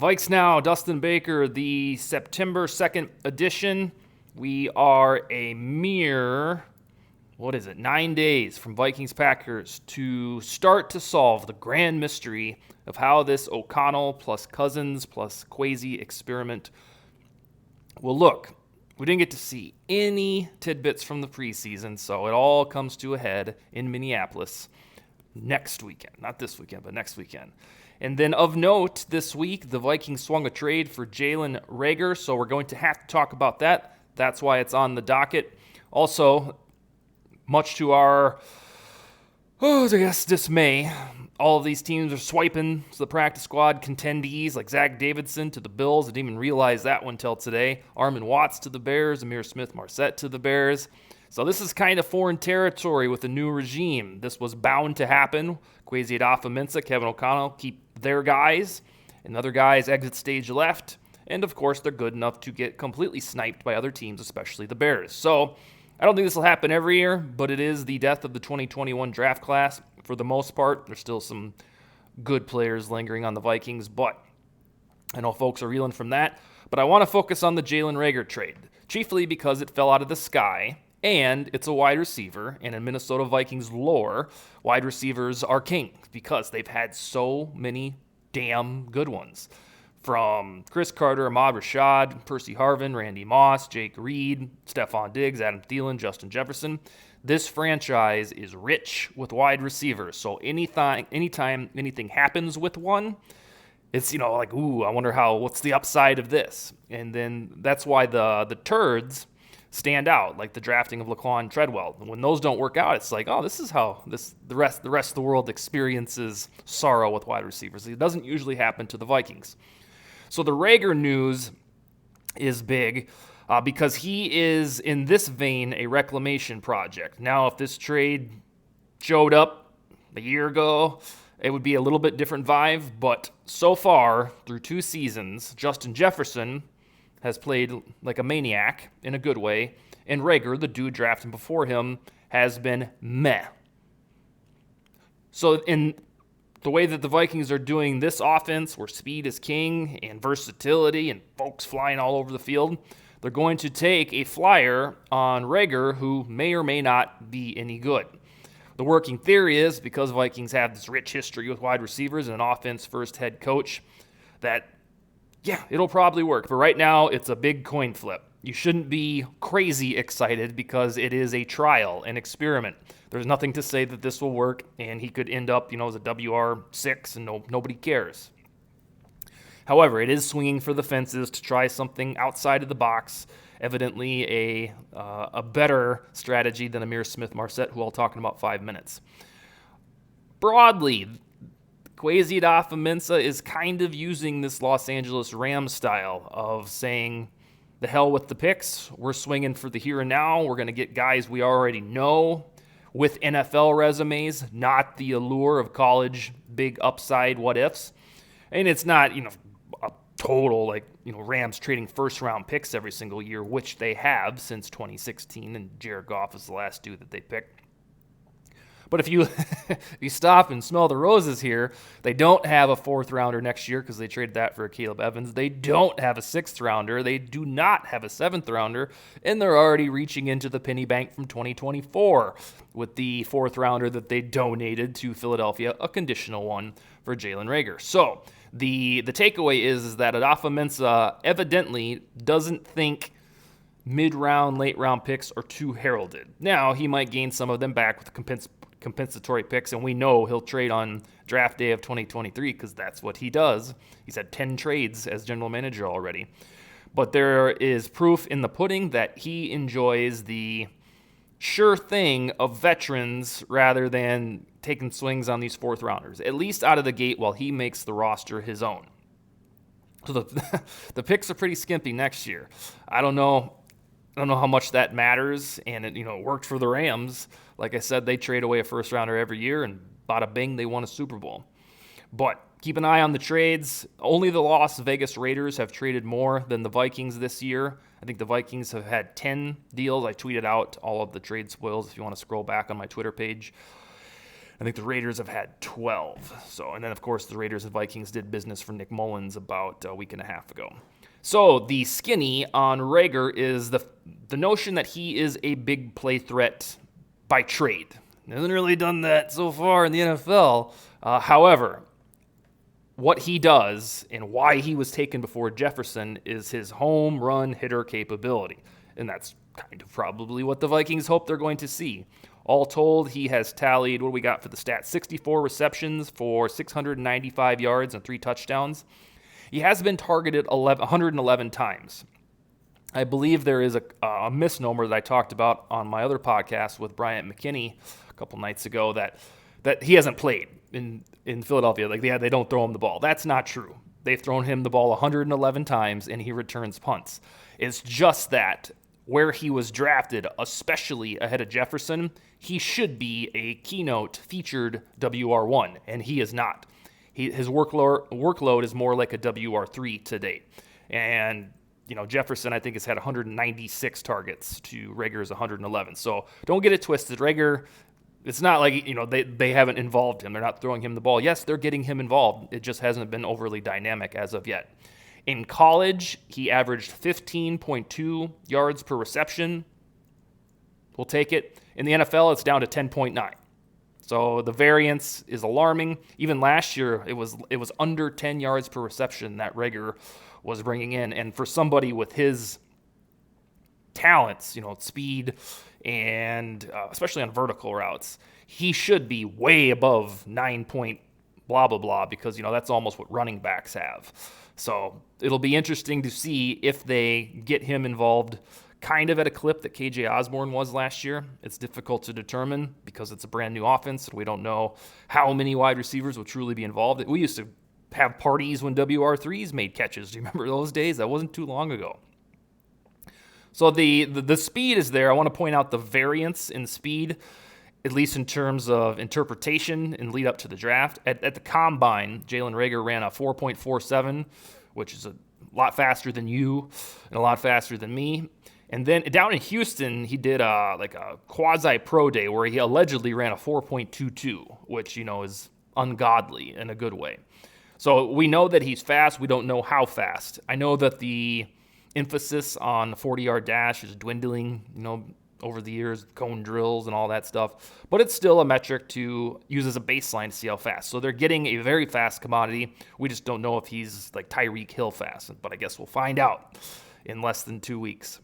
VikesNow, Dustin Baker, the September 2nd edition. We are a mere, 9 days from Vikings-Packers to start to solve the grand mystery of how this O'Connell plus Cousins plus Kwesi experiment will look. We didn't get to see any tidbits from the preseason, so it all comes to a head in Minneapolis next weekend. Not this weekend, but next weekend. And then of note, this week, the Vikings swung a trade for Jalen Reagor, so we're going to have to talk about that. That's why it's on the docket. Also, much to our, dismay, all of these teams are swiping to the practice squad contendees like Zach Davidson to the Bills. I didn't even realize that one until today. Armin Watts to the Bears, Amir Smith-Marsette to the Bears. So this is kind of foreign territory with the new regime. This was bound to happen. Kwesi Adofo-Mensah, Kevin O'Connell keep their guys, and other guys exit stage left. And of course, they're good enough to get completely sniped by other teams, especially the Bears. So I don't think this will happen every year, but it is the death of the 2021 draft class. For the most part, there's still some good players lingering on the Vikings, but I know folks are reeling from that. But I want to focus on the Jalen Reagor trade, chiefly because it fell out of the sky, and it's a wide receiver, and in Minnesota Vikings lore, wide receivers are king because they've had so many damn good ones. From Chris Carter, Ahmad Rashad, Percy Harvin, Randy Moss, Jake Reed, Stephon Diggs, Adam Thielen, Justin Jefferson. This franchise is rich with wide receivers. So anytime anything happens with one, it's, I wonder what's the upside of this? And then that's why the turds stand out, like the drafting of Laquan Treadwell. And when those don't work out, it's like, this is how the rest of the world experiences sorrow with wide receivers. It doesn't usually happen to the Vikings. So the Reagor news is big because he is, in this vein, a reclamation project. Now, if this trade showed up a year ago, it would be a little bit different vibe. But so far, through 2 seasons, Justin Jefferson has played like a maniac in a good way, and Reagor, the dude drafted before him, has been meh. So in the way that the Vikings are doing this offense, where speed is king and versatility and folks flying all over the field, they're going to take a flyer on Reagor who may or may not be any good. The working theory is, because Vikings have this rich history with wide receivers and an offense-first head coach, that it'll probably work. But right now, it's a big coin flip. You shouldn't be crazy excited because it is a trial, an experiment. There's nothing to say that this will work, and he could end up, as a WR6, and nobody cares. However, it is swinging for the fences to try something outside of the box, evidently a better strategy than Amir Smith-Marsette, who I'll talk in about 5 minutes. Broadly, Kwesi Adofo-Mensah is kind of using this Los Angeles Rams style of saying, the hell with the picks. We're swinging for the here and now. We're going to get guys we already know with NFL resumes, not the allure of college big upside what ifs. And it's not, a total Rams trading first-round picks every single year, which they have since 2016, and Jared Goff is the last dude that they picked. But if you stop and smell the roses here, they don't have a 4th-rounder next year because they traded that for Caleb Evans. They don't have a 6th-rounder. They do not have a 7th-rounder. And they're already reaching into the penny bank from 2024 with the 4th-rounder that they donated to Philadelphia, a conditional one for Jalen Reagor. So the takeaway is that Adofo-Mensah evidently doesn't think mid-round, late-round picks are too heralded. Now, he might gain some of them back with compensatory picks, and we know he'll trade on draft day of 2023 because that's what he does. He's had 10 trades as general manager already. But there is proof in the pudding that he enjoys the sure thing of veterans rather than taking swings on these 4th-rounders, at least out of the gate while he makes the roster his own. So the picks are pretty skimpy next year. I don't know how much that matters, and it worked for the Rams. Like I said, they trade away a 1st-rounder every year, and bada bing, they won a Super Bowl. But keep an eye on the trades. Only the Las Vegas Raiders have traded more than the Vikings this year. I think the Vikings have had 10 deals. I tweeted out all of the trade spoils if you want to scroll back on my Twitter page. I think the Raiders have had 12. So, and then, of course, the Raiders and Vikings did business for Nick Mullins about a week and a half ago. So the skinny on Reagor is the notion that he is a big play threat by trade. He hasn't really done that so far in the NFL. However, what he does and why he was taken before Jefferson is his home run hitter capability. And that's kind of probably what the Vikings hope they're going to see. All told, he has tallied, what do we got for the stats? 64 receptions for 695 yards and 3 touchdowns. He has been targeted 111 times. I believe there is a misnomer that I talked about on my other podcast with Bryant McKinney a couple nights ago that he hasn't played in Philadelphia. Like, they don't throw him the ball. That's not true. They've thrown him the ball 111 times, and he returns punts. It's just that where he was drafted, especially ahead of Jefferson, he should be a keynote featured WR1, and he is not. His workload is more like a WR3 to date. And, Jefferson, I think, has had 196 targets to Reagor's 111. So don't get it twisted. Reagor, it's not like, they haven't involved him. They're not throwing him the ball. Yes, they're getting him involved. It just hasn't been overly dynamic as of yet. In college, he averaged 15.2 yards per reception. We'll take it. In the NFL, it's down to 10.9. So the variance is alarming. Even last year, it was under 10 yards per reception that Reagor was bringing in. And for somebody with his talents, speed, and especially on vertical routes, he should be way above 9 point blah, blah, blah, because, that's almost what running backs have. So it'll be interesting to see if they get him involved kind of at a clip that KJ Osborne was last year. It's difficult to determine because it's a brand new offense, and we don't know how many wide receivers will truly be involved. We used to have parties when WR3s made catches. Do you remember those days? That wasn't too long ago. So the speed is there. I want to point out the variance in speed, at least in terms of interpretation and lead up to the draft. At the combine, Jalen Reagor ran a 4.47, which is a lot faster than you and a lot faster than me. And then down in Houston, he did a quasi-pro day where he allegedly ran a 4.22, which, is ungodly in a good way. So we know that he's fast. We don't know how fast. I know that the emphasis on the 40-yard dash is dwindling, over the years, cone drills and all that stuff. But it's still a metric to use as a baseline to see how fast. So they're getting a very fast commodity. We just don't know if he's like Tyreek Hill fast. But I guess we'll find out in less than 2 weeks.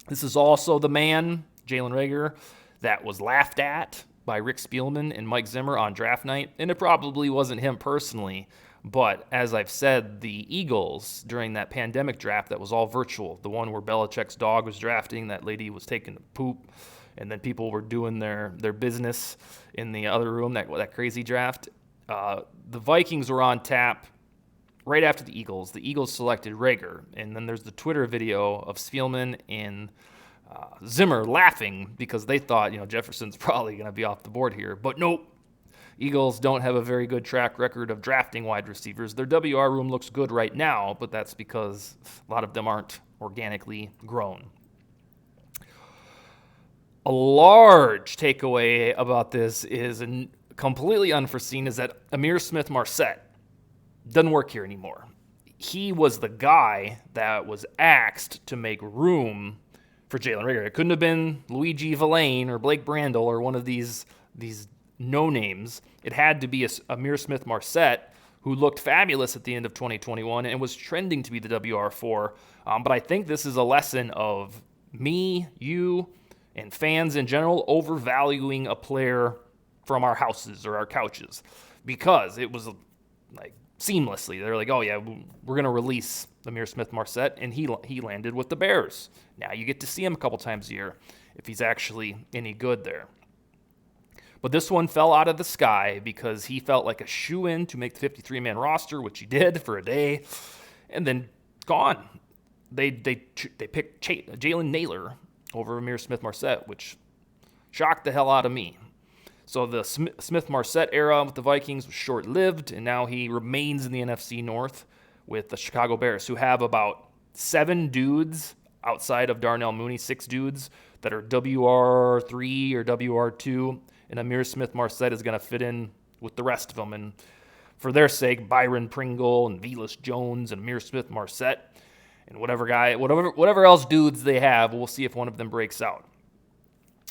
This is also the man, Jalen Reagor, that was laughed at by Rick Spielman and Mike Zimmer on draft night. And it probably wasn't him personally. But as I've said, the Eagles, during that pandemic draft that was all virtual, the one where Belichick's dog was drafting, that lady was taking a poop, and then people were doing their business in the other room, that crazy draft, the Vikings were on tap right after the Eagles. The Eagles selected Reagor, and then there's the Twitter video of Spielman and Zimmer laughing because they thought, Jefferson's probably going to be off the board here. But nope. Eagles don't have a very good track record of drafting wide receivers. Their WR room looks good right now, but that's because a lot of them aren't organically grown. A large takeaway about this is completely unforeseen is that Amir Smith-Marsette doesn't work here anymore. He was the guy that was axed to make room for Jalen Reagor. It couldn't have been Luigi Villain or Blake Brandel or one of these no names. It had to be Amir Smith-Marsette, who looked fabulous at the end of 2021 and was trending to be the WR4. But I think this is a lesson of me, you, and fans in general overvaluing a player from our houses or our couches, because it was like seamlessly. They're like, oh yeah, we're going to release Amir Smith-Marsette, and he landed with the Bears. Now you get to see him a couple times a year if he's actually any good there. But this one fell out of the sky because he felt like a shoo-in to make the 53-man roster, which he did for a day, and then gone. They picked Jalen Naylor over Amir Smith-Marsette, which shocked the hell out of me. So the Smith-Marsette era with the Vikings was short-lived, and now he remains in the NFC North with the Chicago Bears, who have about 7 dudes outside of Darnell Mooney, 6 dudes that are WR3 or WR2, and Amir Smith-Marsette is going to fit in with the rest of them. And for their sake, Byron Pringle and Velus Jones and Amir Smith-Marsette and whatever else dudes they have, we'll see if one of them breaks out.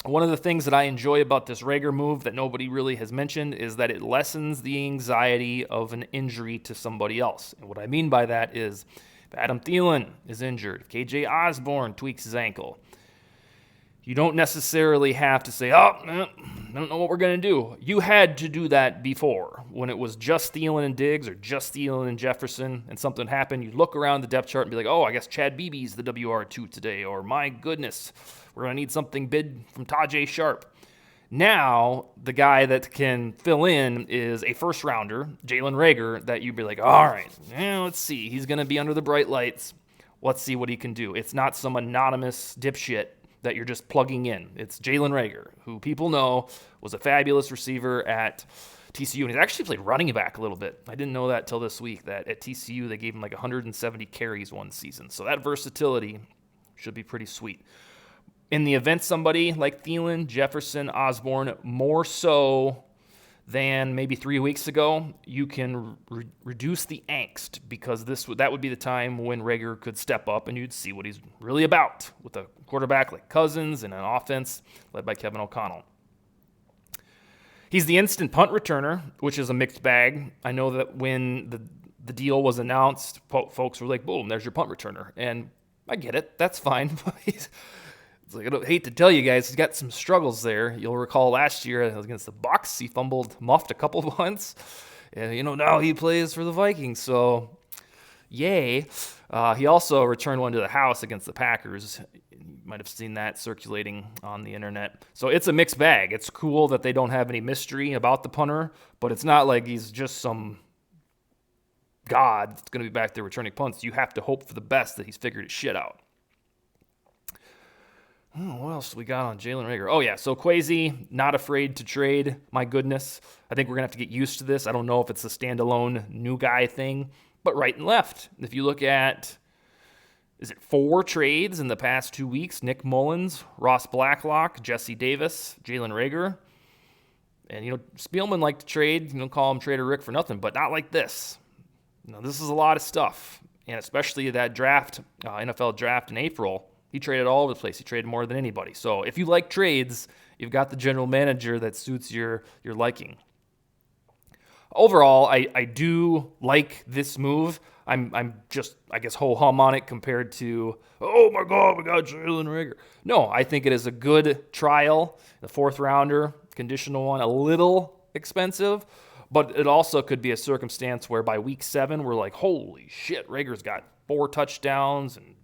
One of the things that I enjoy about this Reagor move that nobody really has mentioned is that it lessens the anxiety of an injury to somebody else. And what I mean by that is if Adam Thielen is injured, if KJ Osborne tweaks his ankle, you don't necessarily have to say, I don't know what we're going to do. You had to do that before. When it was just Thielen and Diggs or just Thielen and Jefferson and something happened, you look around the depth chart and be like, oh, I guess Chad Beebe's the WR2 today, or my goodness, we're going to need something big from Tajay Sharp. Now, the guy that can fill in is a first-rounder, Jalen Reagor, that you'd be like, all right, let's see. He's going to be under the bright lights. Let's see what he can do. It's not some anonymous dipshit that you're just plugging in. It's Jalen Reagor, who people know was a fabulous receiver at TCU, and he's actually played running back a little bit. I didn't know that till this week, that at TCU they gave him like 170 carries one season. So that versatility should be pretty sweet. In the event somebody like Thielen, Jefferson, Osborne, more so than maybe 3 weeks ago, you can reduce the angst, because that would be the time when Reagor could step up and you'd see what he's really about with a quarterback like Cousins and an offense led by Kevin O'Connell. He's the instant punt returner, which is a mixed bag. I know that when the deal was announced, folks were like, boom, there's your punt returner. And I get it. That's fine. It's like, I hate to tell you guys, he's got some struggles there. You'll recall last year against the Bucs, he muffed a couple of once. And, now he plays for the Vikings, so yay. He also returned one to the house against the Packers. You might have seen that circulating on the internet. So it's a mixed bag. It's cool that they don't have any mystery about the punter, but it's not like he's just some god that's going to be back there returning punts. You have to hope for the best that he's figured his shit out. What else we got on Jalen Reagor? Oh, yeah, so Kwesi, not afraid to trade. My goodness. I think we're going to have to get used to this. I don't know if it's a standalone new guy thing, but right and left. If you look at, 4 trades in the past 2 weeks? Nick Mullins, Ross Blacklock, Jesse Davis, Jalen Reagor. And, Spielman liked to trade. Call him Trader Rick for nothing, but not like this. This is a lot of stuff, and especially that draft, NFL draft in April. He traded all over the place. He traded more than anybody. So if you like trades, you've got the general manager that suits your liking. Overall, I do like this move. I'm just, I guess, ho-hum on it compared to, oh my God, we got Jalen Reagor. No, I think it is a good trial. The 4th rounder, conditional one, a little expensive, but it also could be a circumstance where by week 7, we're like, holy shit, Reagor's got 4 touchdowns and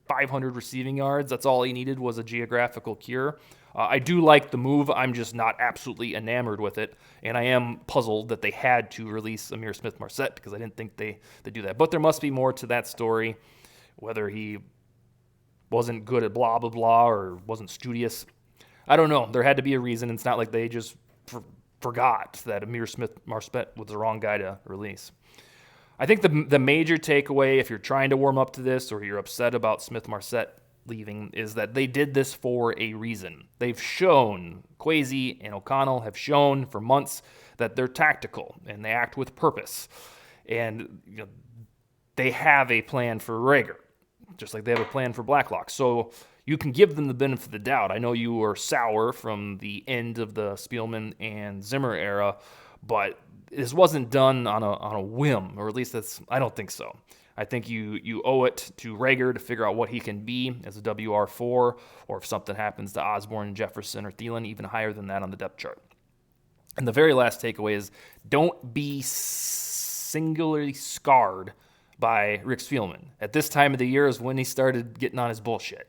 500 receiving yards. That's all he needed was a geographical cure. I do like the move. I'm just not absolutely enamored with it. And I am puzzled that they had to release Amir Smith-Marsette, because I didn't think they do that. But there must be more to that story, whether he wasn't good at blah, blah, blah, or wasn't studious. I don't know. There had to be a reason. It's not like they just forgot that Amir Smith-Marsette was the wrong guy to release. I think the major takeaway, if you're trying to warm up to this or you're upset about Smith-Marsette leaving, is that they did this for a reason. They've shown, Kwesi and O'Connell have shown for months that they're tactical and they act with purpose. And they have a plan for Reagor, just like they have a plan for Blacklock. So you can give them the benefit of the doubt. I know you were sour from the end of the Spielman and Zimmer era, but this wasn't done on a whim, or at least I don't think so. I think you owe it to Reagor to figure out what he can be as a WR4, or if something happens to Osborne, Jefferson, or Thielen, even higher than that on the depth chart. And the very last takeaway is, don't be singularly scarred by Rick Spielman. At this time of the year is when he started getting on his bullshit.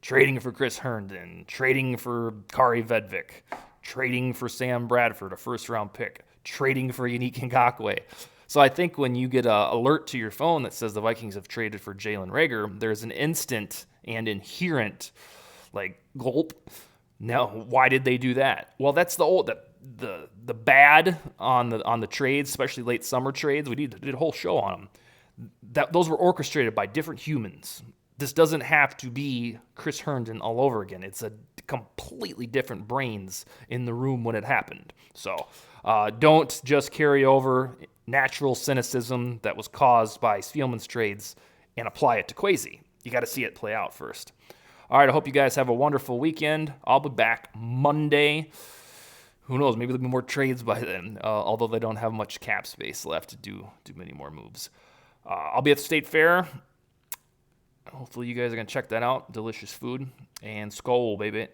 Trading for Chris Herndon, trading for Kari Vedvik, trading for Sam Bradford, a first-round pick, trading for Yannick Ngakoue. So I think when you get an alert to your phone that says the Vikings have traded for Jalen Reagor, there's an instant and inherent, gulp. Now, why did they do that? Well, that's the bad on the trades, especially late summer trades. We did a whole show on them. Those were orchestrated by different humans. this doesn't have to be Chris Herndon all over again. It's a completely different brains in the room when it happened. So don't just carry over natural cynicism that was caused by Spielman's trades and apply it to Kwesi. You got to see it play out first. All right, I hope you guys have a wonderful weekend. I'll be back Monday. Who knows? Maybe there'll be more trades by then, although they don't have much cap space left to do many more moves. I'll be at the State Fair. Hopefully you guys are going to check that out. Delicious food. And Skol, baby.